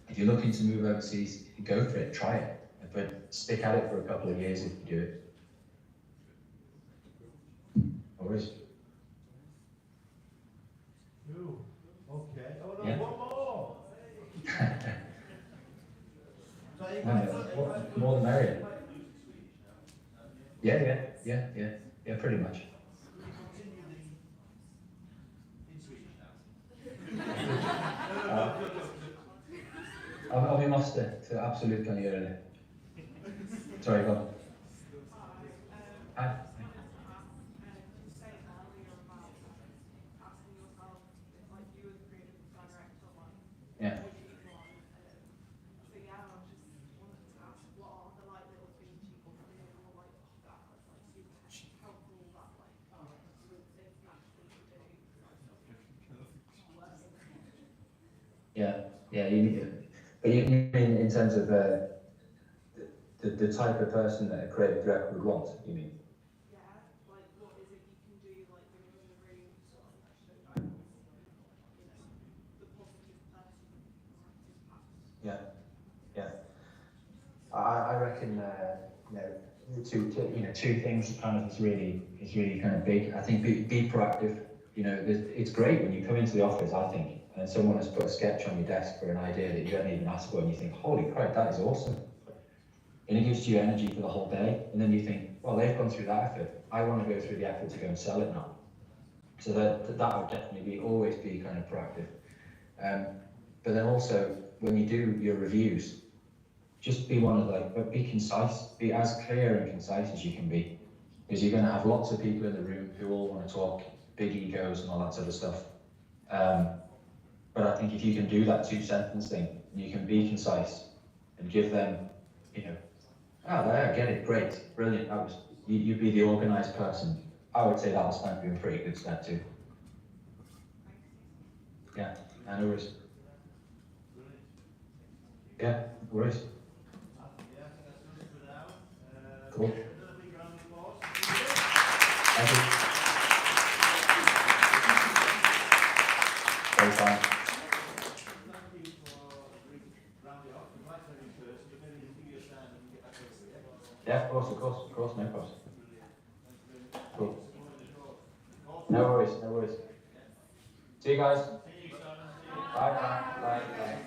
D: if you're looking to move overseas, go for it, try it, but stick at it for a couple of years if you do it. Always.
E: Ooh, okay. Oh no,
D: Yeah.
E: one more.
D: More the merrier. Yeah, pretty much. Vi måste, så absolut kan göra det. Sorry, go on. Yeah. Yeah, you need it. But you mean in terms of the type of person that a creative director would want, you mean?
J: Yeah, like what is it you can do, like when you're in the room, sort of like show that, the positive person.
D: Yeah. I reckon two things kind of is really kind of big. I think be proactive. You know, it's great when you come into the office, I think, and someone has put a sketch on your desk for an idea that you hadn't even asked for, and you think, holy crap, that is awesome. And it gives you energy for the whole day, and then you think, well, they've gone through that effort. I want to go through the effort to go and sell it now. So that would definitely always be kind of proactive. But then also, when you do your reviews, just be but be concise, be as clear and concise as you can be. Because you're going to have lots of people in the room who all want to talk, big egos and all that sort of stuff. But I think if you can do that 2-sentence thing, you can be concise and give them, I get it, great, brilliant, you'd be the organised person. I would say that'll stand you in pretty good stead too. Yeah, no worries. Yeah, no worries. Cool. Thank you. Very fine. Yeah, of course, no problem. Cool. No worries. See you guys. Bye.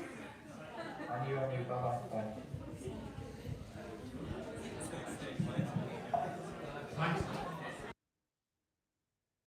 D: And you, bye.